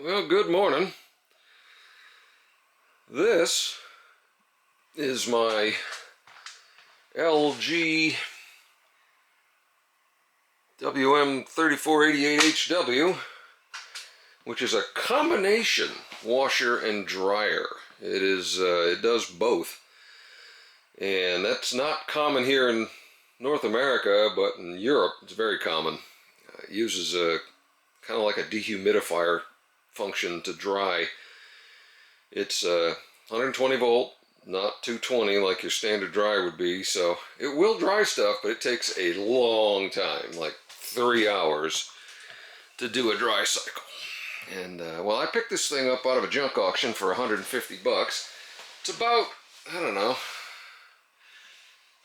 Well, good morning. This is my LG WM3488HW, which is a combination washer and dryer. It does both, and that's not common here in North America, but in Europe it's very common. It uses a kind of like a dehumidifier function to dry. It's 120 volt, not 220 like your standard dryer would be, so it will dry stuff, but it takes a long time, like 3 hours to do a dry cycle. And well, I picked this thing up out of a junk auction for 150 bucks. It's about, I don't know,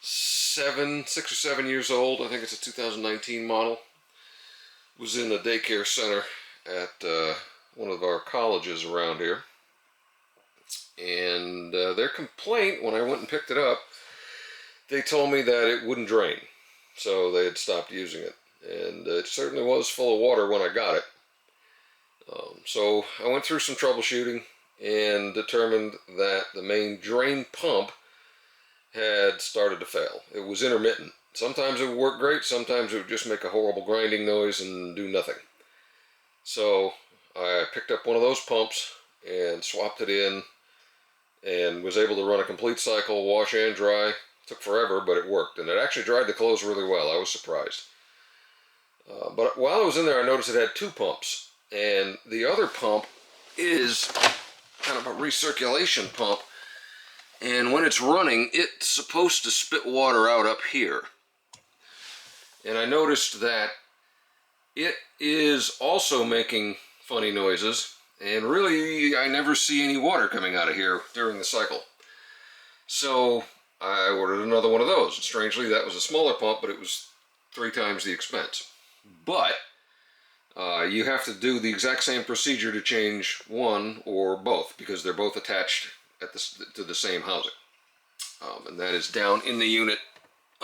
6 or 7 years old. I think it's a 2019 model. It was in a daycare center at one of our colleges around here. And their complaint, when I went and picked it up, they told me that it wouldn't drain. So they had stopped using it. And it certainly was full of water when I got it. So I went through some troubleshooting and determined that the main drain pump had started to fail. It was intermittent. Sometimes it would work great, sometimes it would just make a horrible grinding noise and do nothing. So I picked up one of those pumps and swapped it in and was able to run a complete cycle, wash and dry. It took forever, but it worked, and it actually dried the clothes really well. I was surprised. But while I was in there, I noticed it had two pumps, and the other pump is kind of a recirculation pump, and when it's running, it's supposed to spit water out up here. And I noticed that it is also making funny noises, and really I never see any water coming out of here during the cycle. So I ordered another one of those. And strangely, that was a smaller pump, but it was 3 times the expense. But you have to do the exact same procedure to change one or both, because they're both attached at to the same housing. And that is down in the unit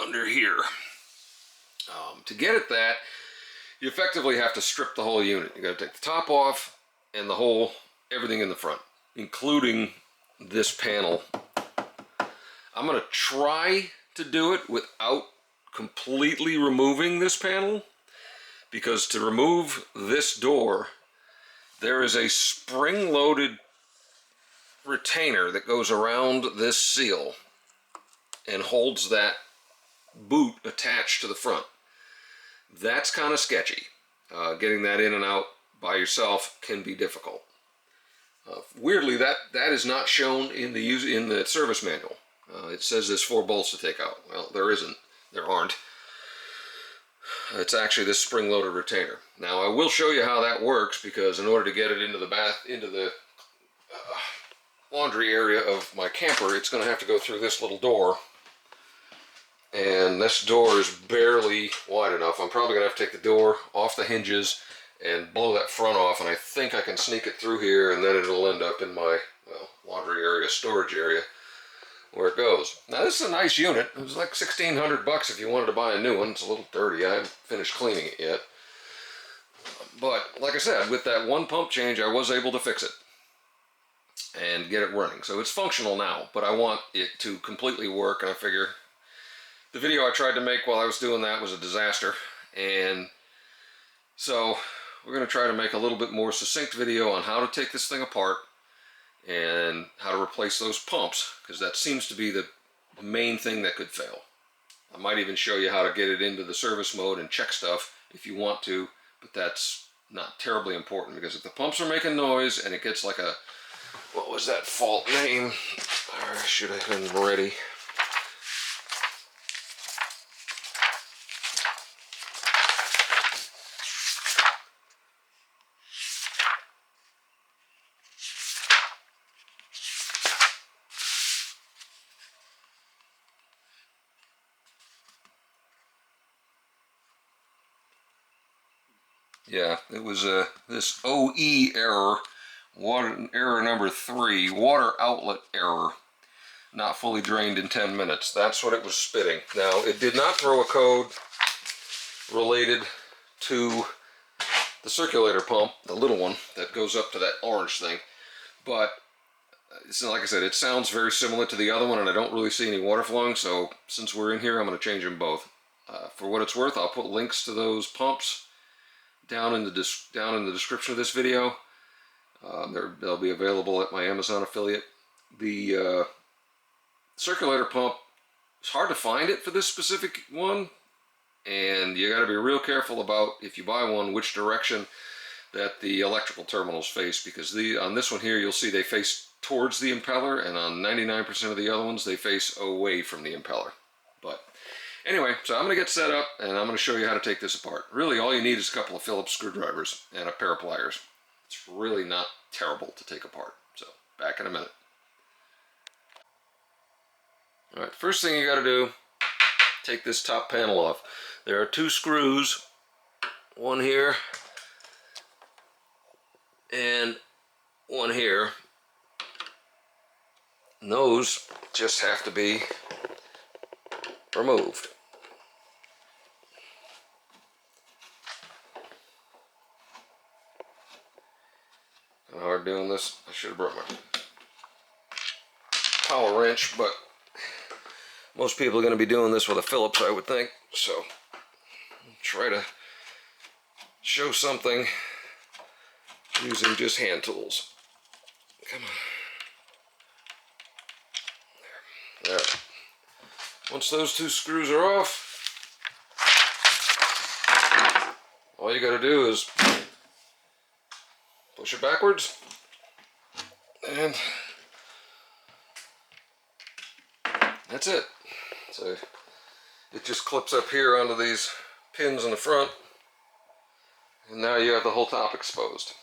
under here. To get at that, you effectively have to strip the whole unit. You got to take the top off and everything in the front, including this panel. I'm going to try to do it without completely removing this panel, because to remove this door, there is a spring-loaded retainer that goes around this seal and holds that boot attached to the front. That's kind of sketchy. Getting that in and out by yourself can be difficult. Weirdly, that is not shown in the service manual. It says there's 4 bolts to take out. Well, there aren't. It's actually this spring-loaded retainer. Now, I will show you how that works, because in order to get it into the laundry area of my camper, it's going to have to go through this little door. And this door is barely wide enough. I'm probably going to have to take the door off the hinges and blow that front off, and I think I can sneak it through here, and then it'll end up in my, well, laundry area, storage area, where it goes. Now, this is a nice unit. It was like 1,600 bucks if you wanted to buy a new one. It's a little dirty. I haven't finished cleaning it yet. But, like I said, with that one pump change, I was able to fix it and get it running. So it's functional now, but I want it to completely work, and I figure the video I tried to make while I was doing that was a disaster. And so we're going to try to make a little bit more succinct video on how to take this thing apart and how to replace those pumps, because that seems to be the main thing that could fail. I might even show you how to get it into the service mode and check stuff if you want to, but that's not terribly important, because if the pumps are making noise and it gets like a, what was that fault name? I should have been ready. Yeah, it was this OE error, error number 3, water outlet error, not fully drained in 10 minutes. That's what it was spitting. Now, it did not throw a code related to the the circulator pump, the little one that goes up to that orange thing, but it's like I said, it sounds very similar to the other one, and I don't really see any water flowing, so since we're in here, I'm going to change them both. For what it's worth, I'll put links to those pumps down in the description of this video. They'll be available at my Amazon affiliate. The circulator pump, it's hard to find it for this specific one, and you got to be real careful about, if you buy one, which direction that the electrical terminals face, because on this one here, you'll see they face towards the impeller, and on 99% of the other ones, they face away from the impeller. But anyway, so I'm going to get set up, and I'm going to show you how to take this apart. Really, all you need is a couple of Phillips screwdrivers and a pair of pliers. It's really not terrible to take apart. So, back in a minute. Alright, first thing you got to do, take this top panel off. There are two screws, one here and one here. And those just have to be removed. Kind of hard doing this. I should have brought my power wrench, but most people are going to be doing this with a Phillips, I would think. So, I'll try to show something using just hand tools. Come on. There. Once those two screws are off, all you got to do is push it backwards, and that's it. So it just clips up here onto these pins in the front, and now you have the whole top exposed.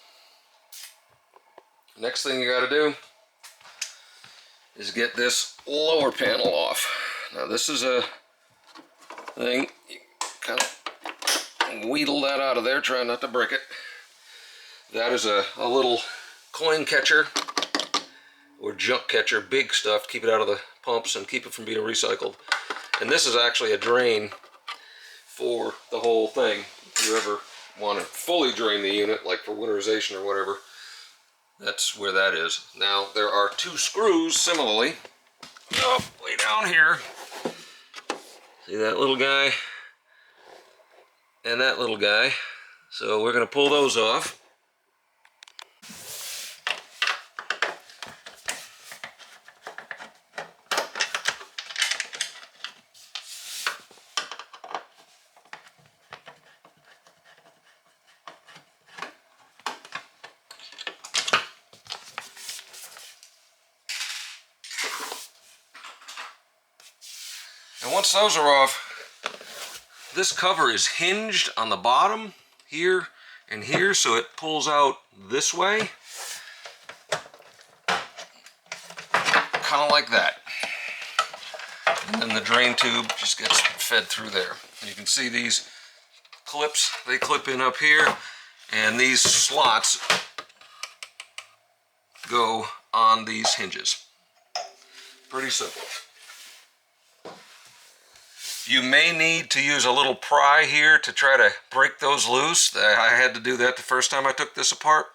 Next thing you got to do is get this lower panel off. Now this is a thing, you kind of wheedle that out of there, try not to break it. That is a little coin catcher or junk catcher, big stuff to keep it out of the pumps and keep it from being recycled. And this is actually a drain for the whole thing. If you ever want to fully drain the unit, like for winterization or whatever, that's where that is. Now there are two screws similarly, way down here. See that little guy and that little guy. So we're going to pull those off. And once those are off, this cover is hinged on the bottom here and here, so it pulls out this way, kind of like that. And then the drain tube just gets fed through there. And you can see these clips, they clip in up here, and these slots go on these hinges. Pretty simple. You may need to use a little pry here to try to break those loose. I had to do that the first time I took this apart.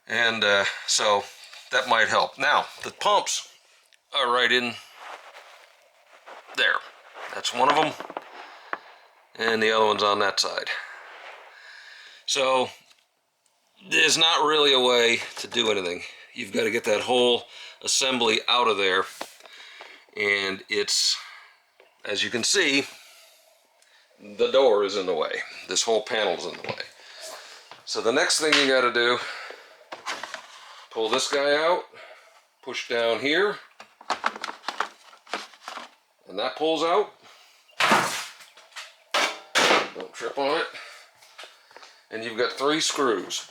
And so that might help. Now, the pumps are right in there. That's one of them. And the other one's on that side. So there's not really a way to do anything. You've got to get that whole assembly out of there. And it's, as you can see, the door is in the way. This whole panel's in the way. So the next thing you got to do, pull this guy out, push down here, and that pulls out. Don't trip on it. And you've got three screws.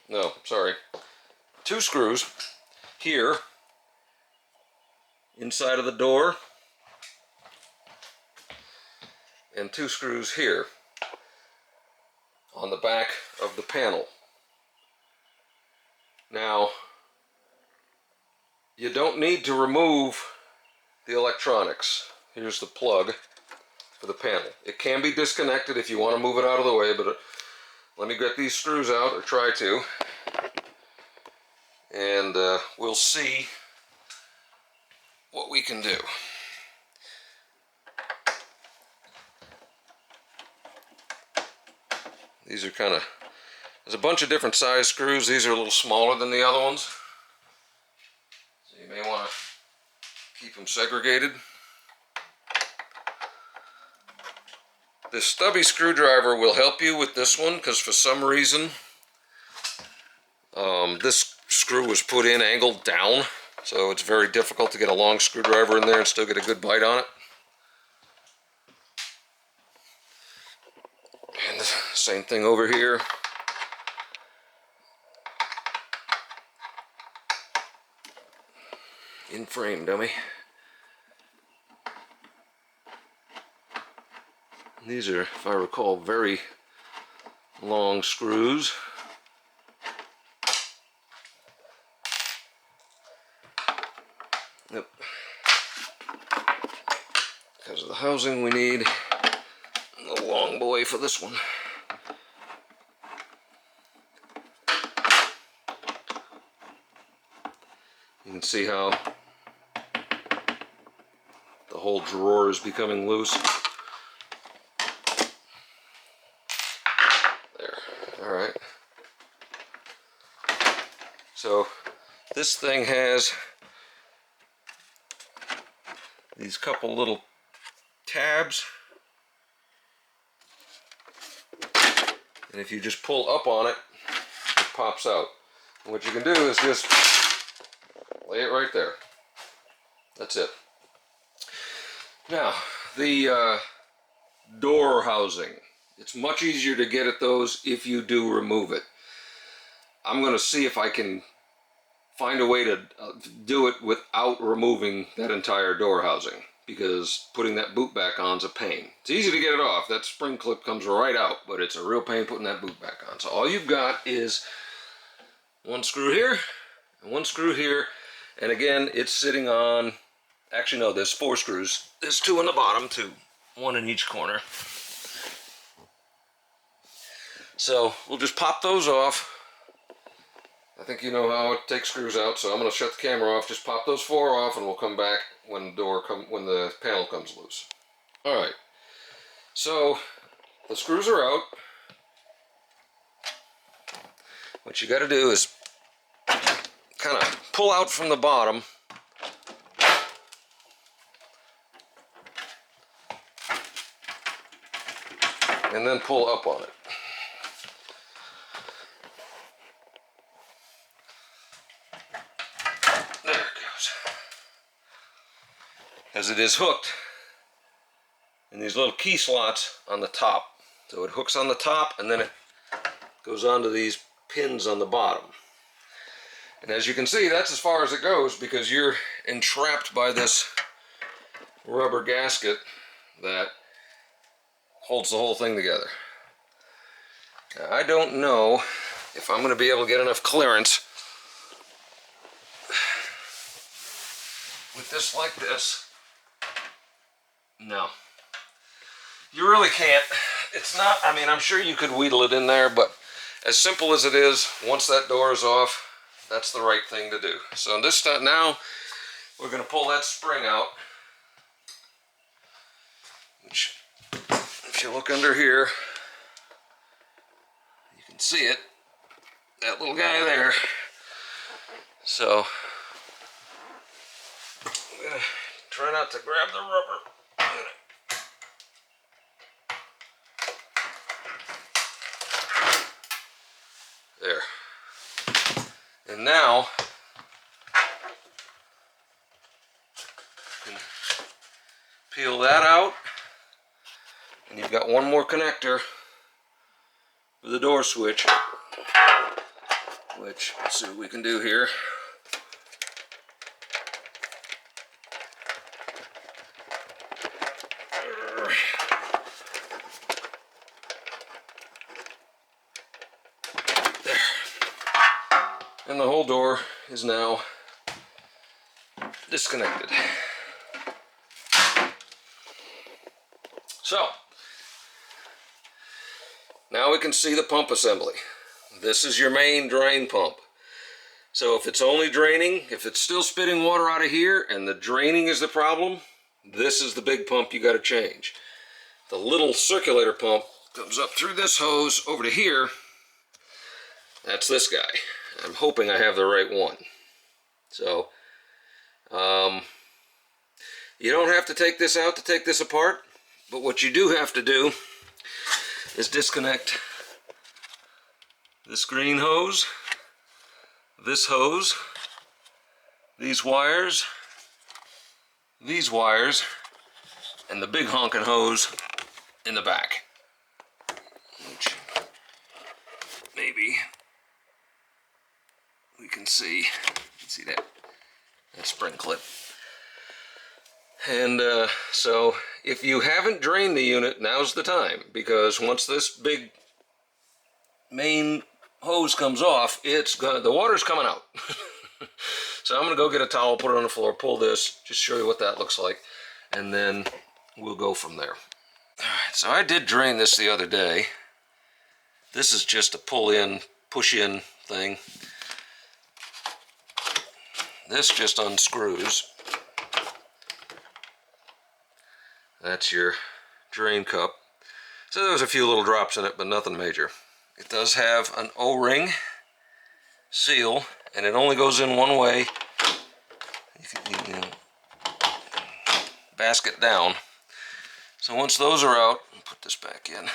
No, sorry. Two screws here inside of the door, and two screws here on the back of the panel. Now, you don't need to remove the electronics. Here's the plug for the panel. It can be disconnected if you want to move it out of the way, but let me get these screws out, or try to, and we'll see what we can do. These are kind of, there's a bunch of different size screws. These are a little smaller than the other ones, so you may want to keep them segregated. This stubby screwdriver will help you with this one, because for some reason this screw was put in angled down, so it's very difficult to get a long screwdriver in there and still get a good bite on it. And the same thing over here. In frame, dummy. These are, if I recall, very long screws. Yep. Because of the housing, we need a long boy for this one. You can see how the whole drawer is becoming loose. There. All right. So this thing has these couple little tabs, and if you just pull up on it, it pops out. And what you can do is just lay it right there. That's it. Now, the door housing. It's much easier to get at those if you do remove it. I'm going to see if I can find a way to do it without removing that entire door housing, because putting that boot back on is a pain. It's easy to get it off. That spring clip comes right out, but it's a real pain putting that boot back on. So all you've got is one screw here and one screw here, and again, it's sitting on, actually no, there's 4 screws. There's 2 on the bottom, 2, 1 in each corner. So we'll just pop those off. I think you know how it takes screws out, so I'm going to shut the camera off, just pop those 4 off, and we'll come back when the panel comes loose. Alright, so the screws are out. What you got to do is kind of pull out from the bottom and then pull up on it. There it goes. As it is hooked in these little key slots on the top. So it hooks on the top and then it goes onto these pins on the bottom. And as you can see, that's as far as it goes, because you're entrapped by this rubber gasket that holds the whole thing together. Now, I don't know if I'm going to be able to get enough clearance with this like this. No. You really can't. It's not, I mean, I'm sure you could wheedle it in there, but as simple as it is, once that door is off, that's the right thing to do. So this time, now we're going to pull that spring out, which, if you look under here, you can see it, that little guy there. So I'm going to try not to grab the rubber. There. And now you can peel that out, and you've got one more connector for the door switch, which, let's see what we can do here. And the whole door is now disconnected. So, now Now we can see the pump assembly. This is your main drain pump. So if it's only draining, if it's still spitting water out of here and the draining is the problem, this is the big pump you got to change. The little circulator pump comes up through this hose over to here. That's this guy. I'm hoping I have the right one. So, you don't have to take this out to take this apart, but what you do have to do is disconnect this green hose, this hose, these wires, and the big honking hose in the back. Which maybe we can see. See that spring clip. And so if you haven't drained the unit, now's the time, because once this big main hose comes off, the water's coming out. So I'm gonna go get a towel, put it on the floor, pull this, just show you what that looks like, and then we'll go from there. Alright, so I did drain this the other day. This is just a pull in, push in thing. This just unscrews. That's your drain cup. So there was a few little drops in it, but nothing major. It does have an O-ring seal, and it only goes in one way. You can basket down. So once those are out, I'll put this back in.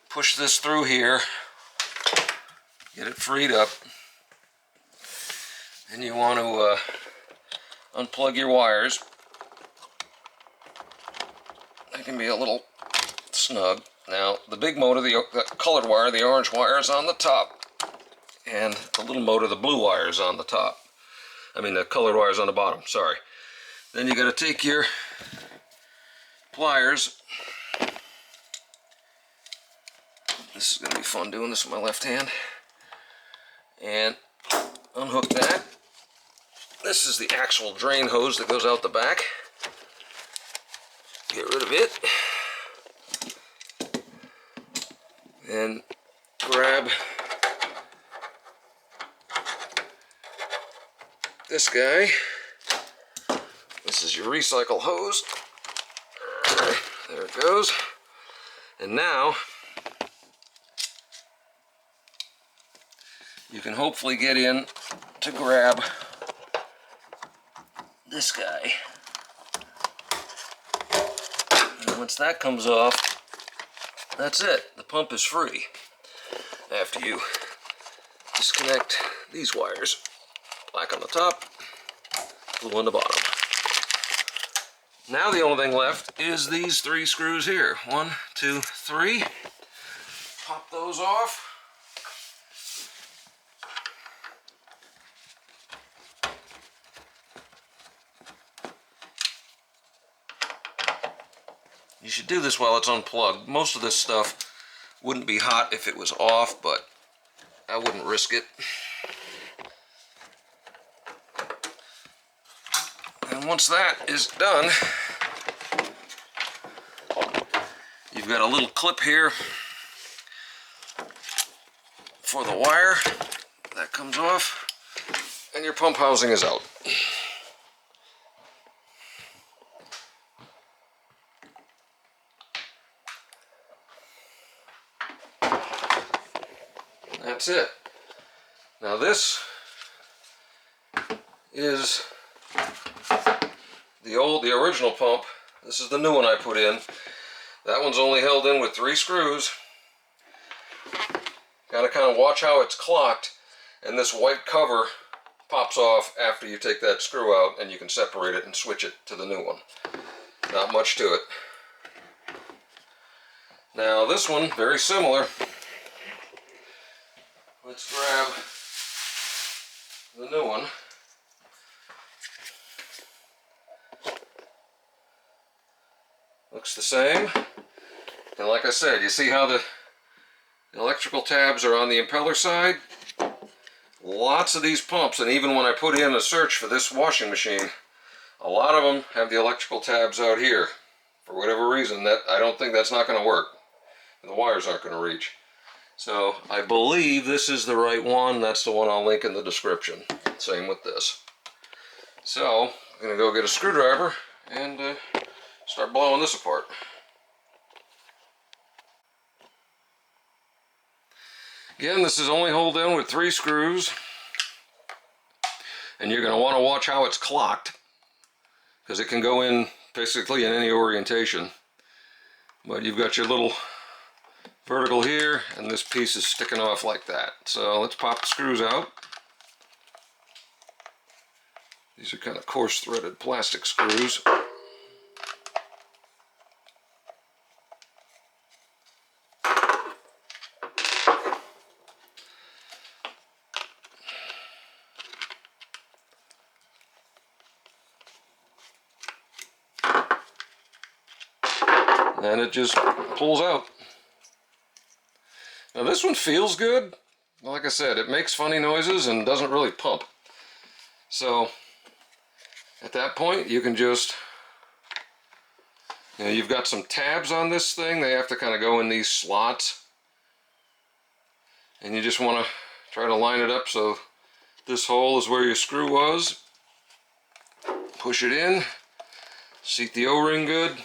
Push this through here, get it freed up. And you want to unplug your wires. They can be a little snug. Now, the big motor, the colored wire, the orange wire is on the top. And the little motor, the blue wire is on the top. I mean, the colored wire is on the bottom, sorry. Then you got to take your pliers. This is going to be fun doing this with my left hand. And unhook that. This is the actual drain hose that goes out the back. Get rid of it. And grab this guy. This is your recycle hose. There it goes. And now you can hopefully get in to grab this guy. And once that comes off, that's it. The pump is free. After you disconnect these wires. Black on the top, blue on the bottom. Now the only thing left is these 3 screws here. 1, 2, 3. Pop those off. You should do this while it's unplugged. Most of this stuff wouldn't be hot if it was off, but I wouldn't risk it. And once that is done, you've got a little clip here for the wire. That comes off, and your pump housing is out. That's it. Now this is the original pump. This is the new one I put in. That one's only held in with 3 screws. Gotta kind of watch how it's clocked, and this white cover pops off after you take that screw out, and you can separate it and switch it to the new one. Not much to it. Now this one, very similar. Let's grab the new one. Looks the same. And like I said, you see how the electrical tabs are on the impeller side? Lots of these pumps, and even when I put in a search for this washing machine, a lot of them have the electrical tabs out here. For whatever reason, I don't think that's not going to work. The wires aren't going to reach. So I believe this is the right one. That's the one I'll link in the description. Same with this. So I'm going to go get a screwdriver and start blowing this apart. Again, this is only held in with 3 screws. And you're going to want to watch how it's clocked, because it can go in basically in any orientation. But you've got your little vertical here, and this piece is sticking off like that. So let's pop the screws out. These are kind of coarse threaded plastic screws. And it just pulls out. Now this one feels good. Like I said, it makes funny noises and doesn't really pump. So at that point you can just, you've got some tabs on this thing. They have to kind of go in these slots. And you just want to try to line it up so this hole is where your screw was. Push it in, seat the O-ring good.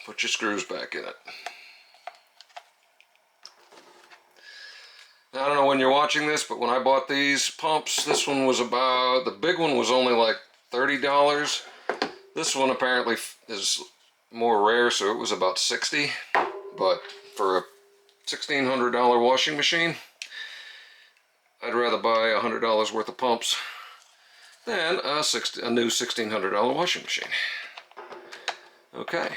Put your screws back in it. Now, I don't know when you're watching this, but when I bought these pumps, this one was about, the big one was only like $30. This one apparently is more rare, so it was about $60. But for a $1,600 washing machine, I'd rather buy $100 worth of pumps than a new $1,600 washing machine. Okay.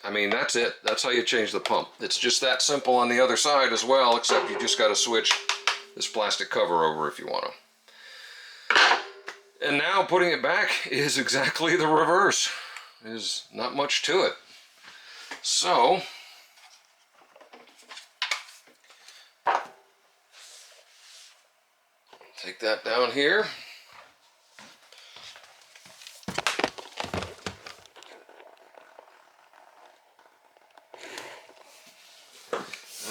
I mean, that's it. That's how you change the pump. It's just that simple on the other side as well, except you just got to switch this plastic cover over if you want to. And now putting it back is exactly the reverse. There's not much to it. So, take that down here.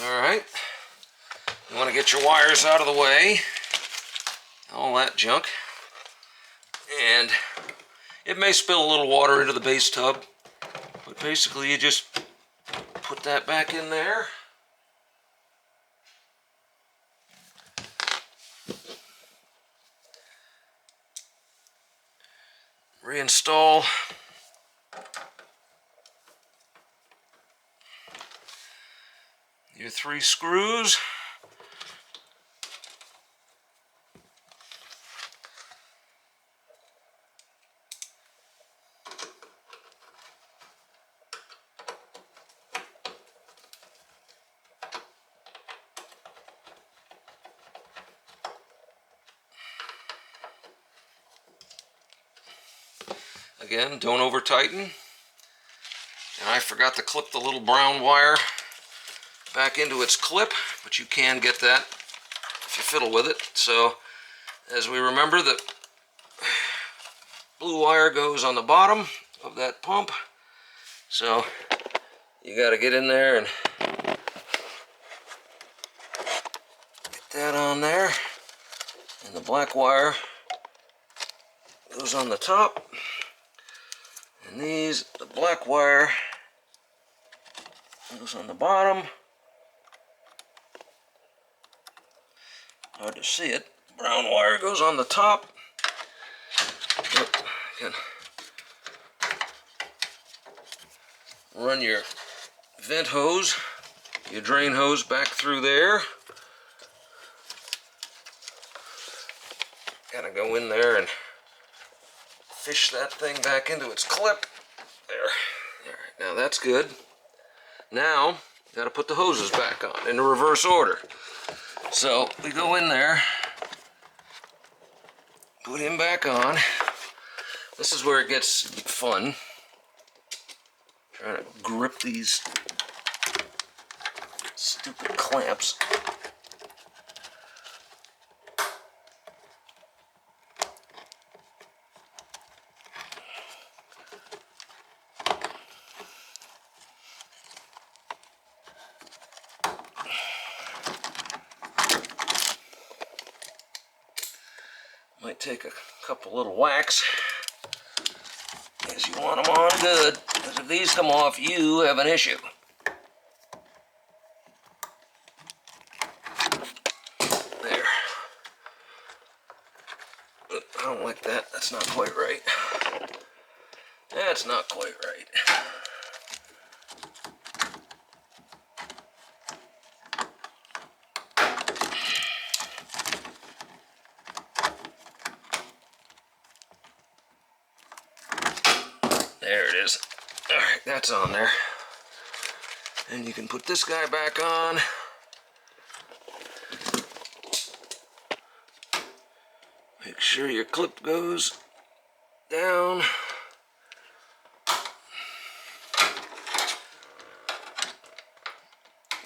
Alright, you want to get your wires out of the way, all that junk, and it may spill a little water into the base tub, but basically you just put that back in there. Reinstall your 3 screws. Again, don't over tighten. And I forgot to clip the little brown wire back into its clip, but you can get that if you fiddle with it. So as we remember, the blue wire goes on the bottom of that pump, so you got to get in there and get that on there, and the black wire goes on the top, and the black wire goes on the bottom. Hard to see it. Brown wire goes on the top. You can run your vent hose, your drain hose back through there. Gotta go in there and fish that thing back into its clip. There. Now that's good. Now, gotta put the hoses back on in the reverse order. So we go in there, put him back on. This is where it gets fun. Trying to grip these stupid clamps. Might take a couple little whacks, because you want them on good, because if these come off, you have an issue. There. I don't like that. That's not quite right. That's not quite right. There it is. All right, that's on there. And you can put this guy back on. Make sure your clip goes down.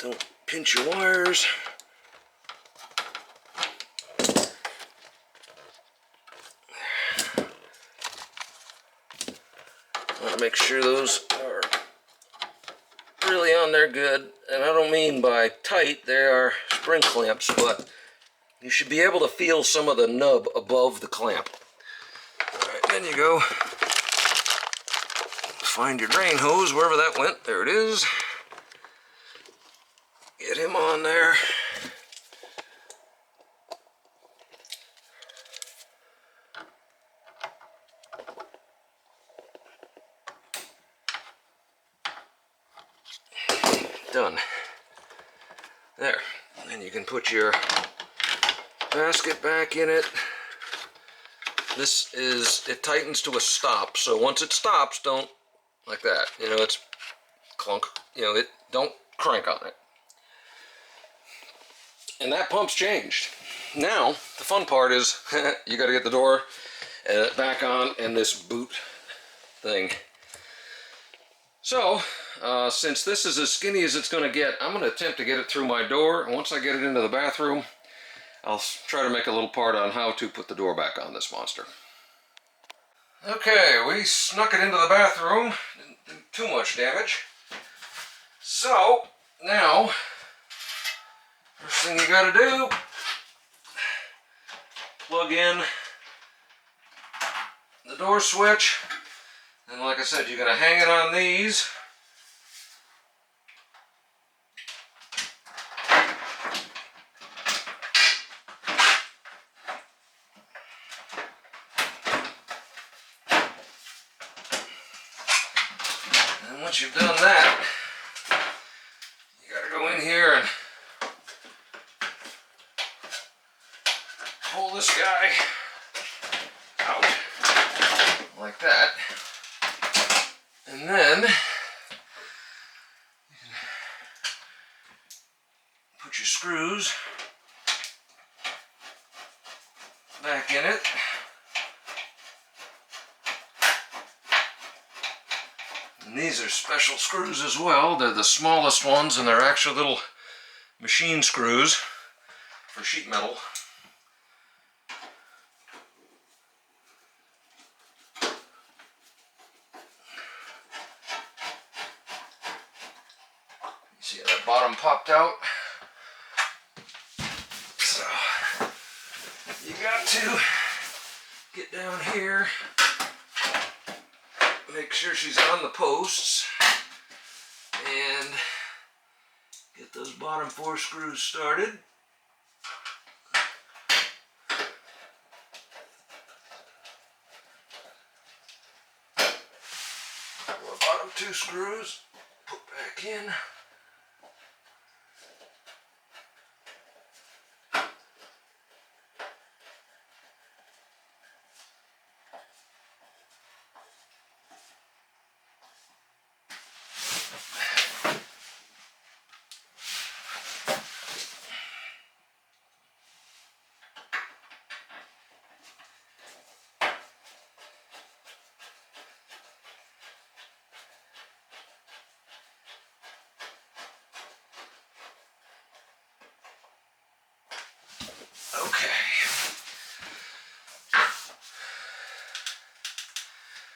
Don't pinch your wires. Want to make sure those are really on there good. And I don't mean by tight, they are spring clamps, but you should be able to feel some of the nub above the clamp. Alright, then you go find your drain hose, wherever that went. There it is. Get him on there. Done. There. And you can put your basket back in it. This is, it tightens to a stop, so once it stops, don't, like that, you know, it's clunk, you know, don't crank on it. And that pump's changed. Now, the fun part is, you gotta get the door back on and this boot thing. So, since this is as skinny as it's gonna get, I'm gonna attempt to get it through my door, and once I get it into the bathroom, I'll try to make a little part on how to put the door back on this monster. Okay, we snuck it into the bathroom. Didn't do too much damage. So, now, first thing you gotta do, plug in the door switch. And like I said, you're gonna hang it on these. And once you've done that, you gotta go in here and pull this guy out like that. And then you can put your screws back in it. And these are special screws as well. They're the smallest ones, and they're actually little machine screws for sheet metal. See how that bottom popped out? So, you got to get down here, make sure she's on the posts, and get those bottom 4 screws started. The bottom 2 screws, put back in. Okay.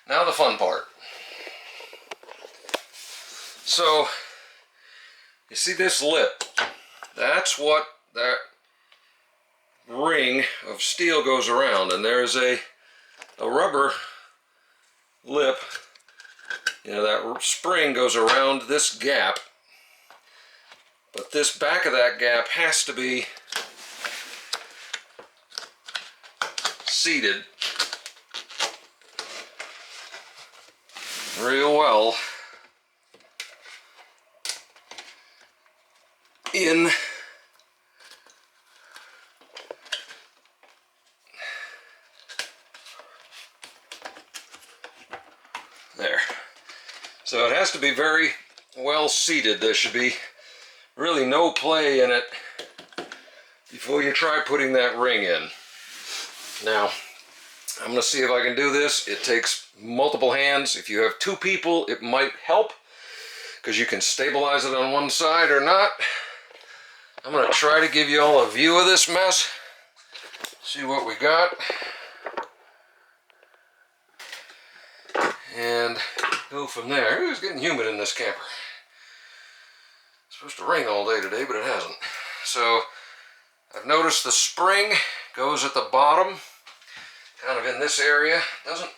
Now the fun part. So, you see this lip? That's what that ring of steel goes around, and there's a rubber lip. You know, that spring goes around this gap, but this back of that gap has to be seated real well in there. So it has to be very well seated. There should be really no play in it before you try putting that ring in. Now, I'm going to see if I can do this. It takes multiple hands. If you have two people, it might help because you can stabilize it on one side or not. I'm going to try to give you all a view of this mess. See what we got. And go from there. It was getting humid in this camper. It's supposed to rain all day today, but it hasn't. So I've noticed the spring goes at the bottom, kind of in this area. Doesn't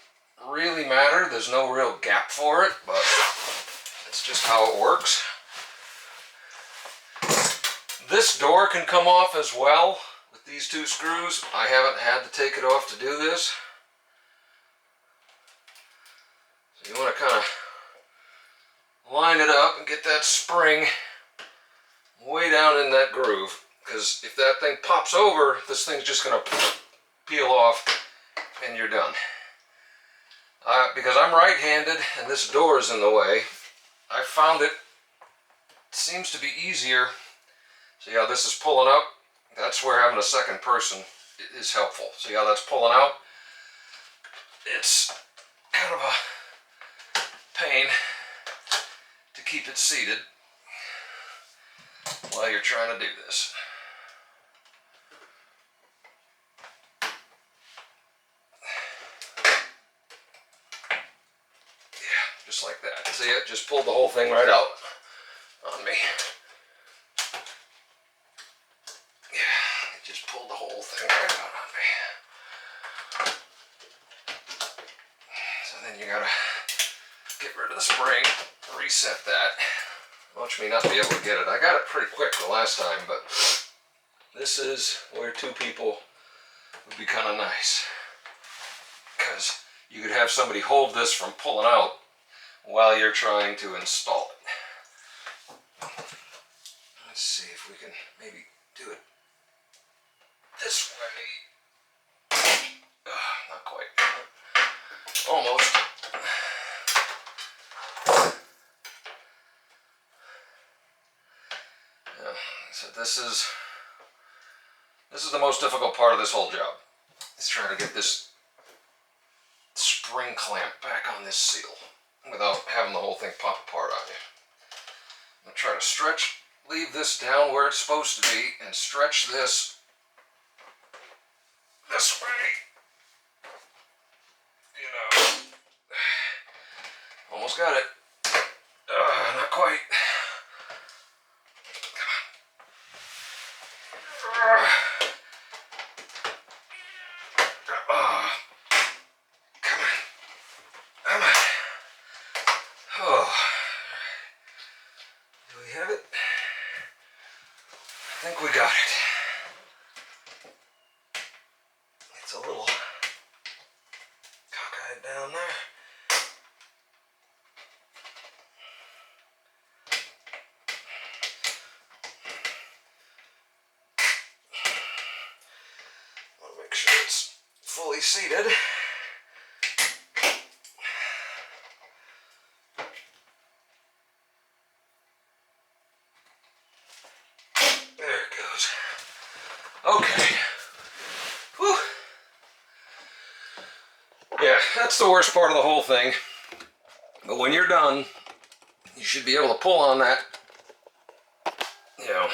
really matter. There's no real gap for it, but it's just how it works. This door can come off as well with these two screws. I haven't had to take it off to do this. So you want to kind of line it up and get that spring way down in that groove, because if that thing pops over, this thing's just going to peel off and you're done. Because I'm right-handed and this door is in the way, I found it seems to be easier. See how this is pulling up? That's where having a second person is helpful. See how that's pulling out? It's kind of a pain to keep it seated while you're trying to do this. Yeah, just like that. See, it just pulled the whole thing right out on me. Yeah, it just pulled the whole thing right out on me. So then you gotta get rid of the spring, reset that. Watch me not be able to get it. I got it pretty quick the last time, but this is where two people would be kind of nice. Because you could have somebody hold this from pulling out while you're trying to install it. Let's see if we can maybe do it this way. Not quite. Almost. So this is the most difficult part of this whole job. Is trying to get this spring clamp back on this seal without having the whole thing pop apart on you. I'm going to try to stretch, leave this down where it's supposed to be, and stretch this way. You know, almost got it. Not quite. I think we got it. It's a little cockeyed down there. Want to make sure it's fully seated. Okay. Whew. Yeah, that's the worst part of the whole thing. But when you're done, you should be able to pull on that, you know,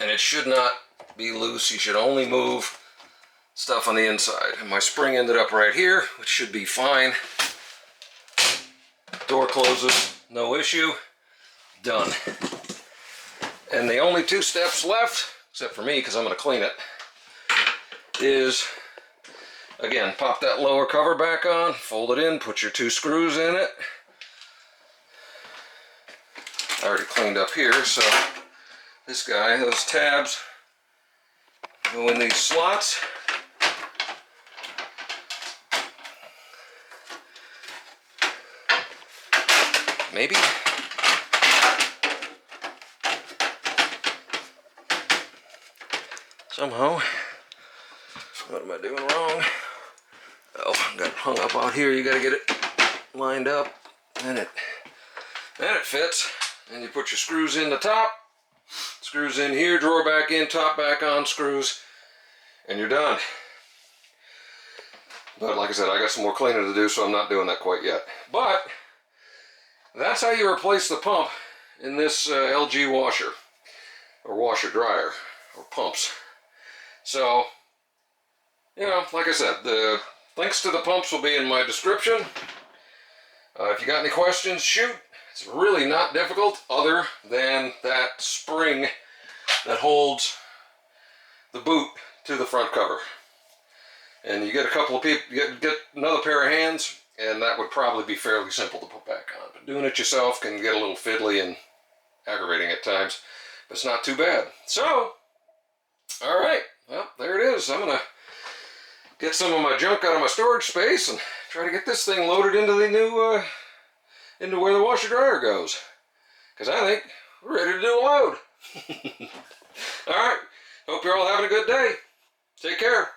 and it should not be loose. You should only move stuff on the inside. And my spring ended up right here, which should be fine. Door closes, no issue. Done. And the only two steps left, except for me because I'm going to clean it, is, again, pop that lower cover back on, fold it in, put your 2 screws in it. I already cleaned up here, so this guy, those tabs go in these slots. Maybe. Somehow. What am I doing wrong? Oh, I got it hung up out here. You got to get it lined up. Then it fits. And you put your screws in the top. Screws in here, drawer back in, top back on, screws, and you're done. But like I said, I got some more cleaning to do, so I'm not doing that quite yet. But that's how you replace the pump in this LG washer, or washer dryer, or pumps. So, you know, like I said, the links to the pumps will be in my description. If you got any questions, shoot. It's really not difficult, other than that spring that holds the boot to the front cover. And you get a couple of people, get another pair of hands, and that would probably be fairly simple to put back on. But doing it yourself can get a little fiddly and aggravating at times, but it's not too bad. So, all right, well, there it is. I'm gonna get some of my junk out of my storage space and try to get this thing loaded into the new, into where the washer dryer goes. Because I think we're ready to do a load. All right, hope you're all having a good day. Take care.